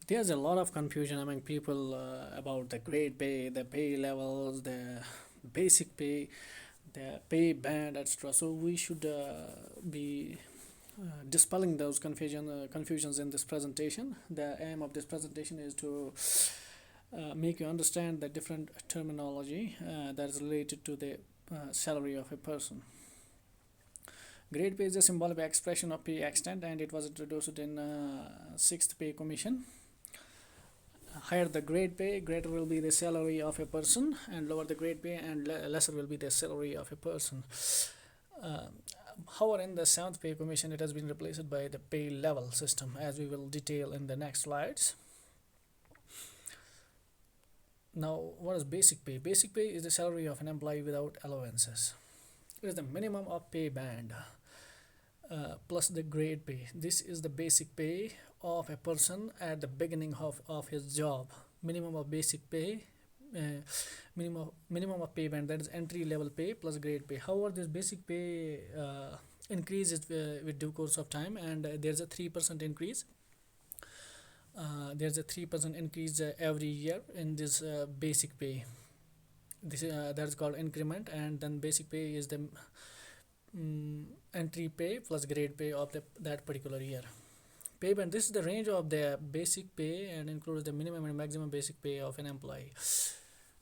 There's a lot of confusion among people about the grade pay, the pay levels, the basic pay, the pay band, etc. So we should be dispelling those confusions in this presentation. The aim of this presentation is to make you understand the different terminology that is related to the salary of a person. Grade pay is a symbolic expression of pay extent, and it was introduced in Sixth Pay Commission. Higher the grade pay, greater will be the salary of a person, and lower the grade pay and lesser will be the salary of a person. Uh, However, in the Seventh Pay Commission, it has been replaced by the pay level system, as we will detail in the next slides. Now, what is basic pay? Basic pay is the salary of an employee without allowances. It is the minimum of pay band plus the grade pay. This is the basic pay of a person at the beginning of his job. Minimum of basic pay, minimum of pay band, that is entry level pay plus grade pay. However, this basic pay increases with due course of time, and there's a 3% increase. There's a 3% increase every year in this basic pay. This that is called increment, and then basic pay is the entry pay plus grade pay of that particular year. Pay band, this is the range of the basic pay and includes the minimum and maximum basic pay of an employee.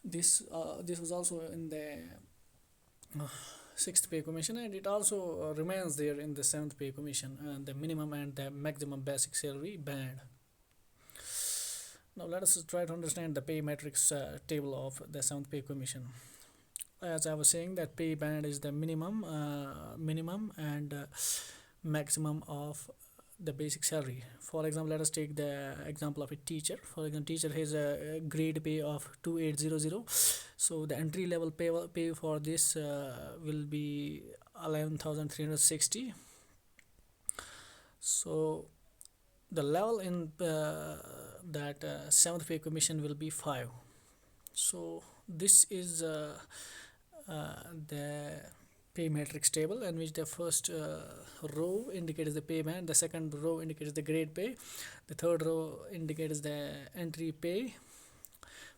This was also in the Sixth Pay Commission, and it also remains there in the Seventh Pay Commission, and the minimum and the maximum basic salary band. Now let us try to understand the pay matrix table of the Seventh Pay Commission. As I was saying, that pay band is the minimum and maximum of the basic salary. For example, let us take the example of a teacher. For example, teacher has a grade pay of 2800. So the entry level pay for this will be 11,360. So the level in that Seventh Pay Commission will be 5. So this is the pay matrix table, in which the first row indicates the pay band, the second row indicates the grade pay, the third row indicates the entry pay,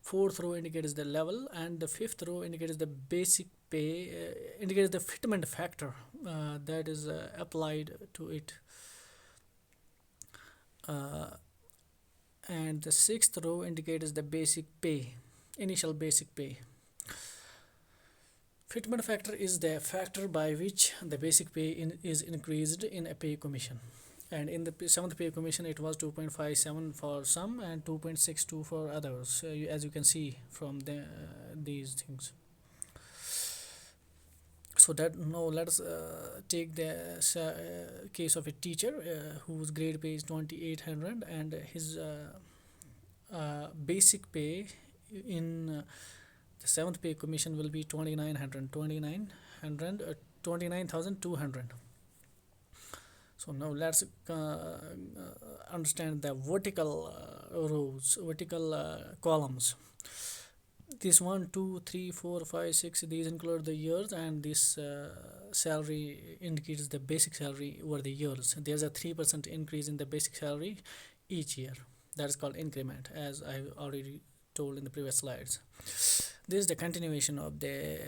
fourth row indicates the level, and the fifth row indicates the basic pay, indicates the fitment factor that is applied to it. And the sixth row indicates the basic pay, initial basic pay. Fitment factor is the factor by which the basic pay is increased in a pay commission. And in the Seventh Pay Commission, it was 2.57 for some and 2.62 for others, as you can see from these things. So that now let us take the case of a teacher whose grade pay is 2800, and his basic pay in the Seventh Pay Commission will be 29,200. So now let's understand the vertical rows, vertical columns. This 1, 2, 3, 4, 5, 6, these include the years, and this salary indicates the basic salary over the years. There's a 3% increase in the basic salary each year. That is called increment, as I already told in the previous slides. This is the continuation of the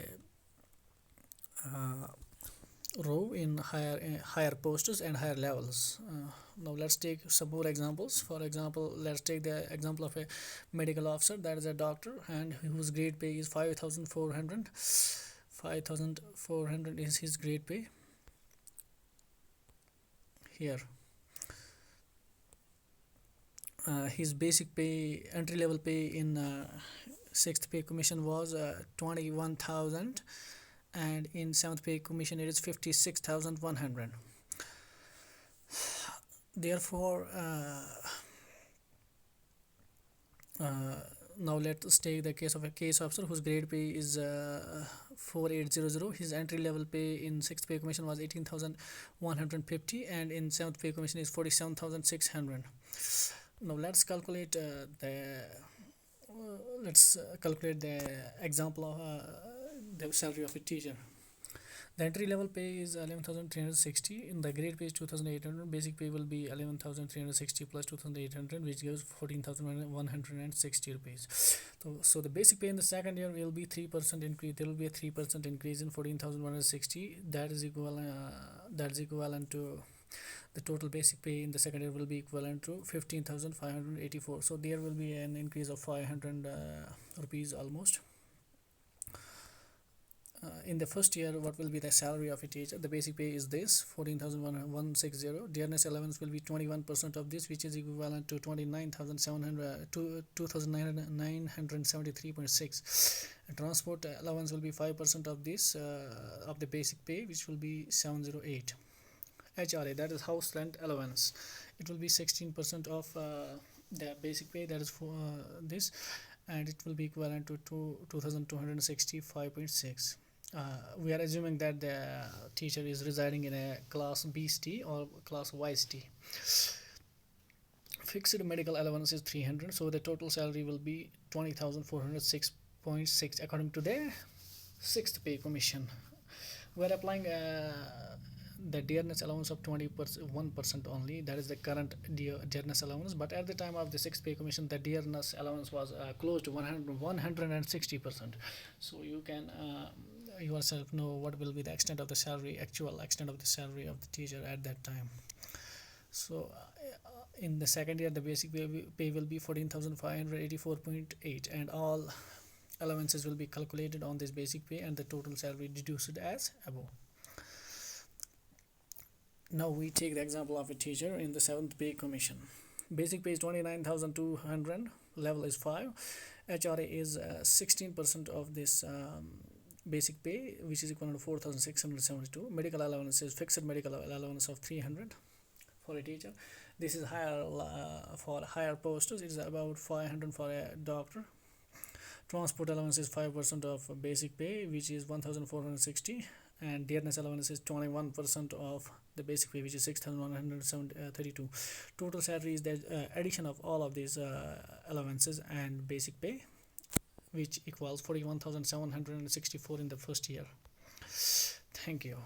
row in higher posts and higher levels. Now let's take some more examples. For example, let's take the example of a medical officer, that is a doctor, and whose grade pay is 5,400. 5,400 is his grade pay here. His basic pay, entry level pay in Sixth Pay Commission was 21,000, and in Seventh Pay Commission it is 56,100. Therefore, now let us take the case of a case officer whose grade pay is 4800. His entry level pay in Sixth Pay Commission was 18,150, and in Seventh Pay Commission is 47,600. Now let's calculate the example of the salary of a teacher. The entry level pay is 11,360. In the grade pay is 2,800. Basic pay will be 11,360 plus 2,800, which gives 14,160 rupees. So the basic pay in the second year will be 3% increase. There will be a 3% increase in 14,160. That is equivalent to the total basic pay in the second year will be equivalent to 15,584. So there will be an increase of 500 rupees almost. In the first year, what will be the salary of a teacher? The basic pay is this 14,160. Dearness allowance will be 21% of this, which is equivalent to 29,700 to 2,973.6. Transport allowance will be 5% of this of the basic pay, which will be 708. HRA, that is house rent allowance, it will be 16% of the basic pay, that is for this, and it will be equivalent to 2,265.6. We are assuming that the teacher is residing in a class B ST or class Y ST. Fixed medical allowance is 300, so the total salary will be 20,406.6 according to the sixth pay commission. We are applying the dearness allowance of 1% only, that is the current dearness allowance, but at the time of the sixth pay commission the dearness allowance was close to 160%. So you can yourself know what will be the extent of the salary, actual extent of the salary of the teacher at that time. So in the second year the basic pay will be 14,584.8, and all allowances will be calculated on this basic pay and the total salary deduced as above. Now we take the example of a teacher in the seventh pay commission. Basic pay is 29,200, level is 5. HRA is 16% of this basic pay, which is equal to 4,672. Medical allowance is fixed medical allowance of 300 for a teacher. This is higher for higher posts. It is about 500 for a doctor. Transport allowance is 5% of basic pay, which is 1,460, and dearness allowance is 21% of the basic pay, which is 6,132. Total salary is the addition of all of these allowances and basic pay, which equals 41,764 in the first year. Thank you.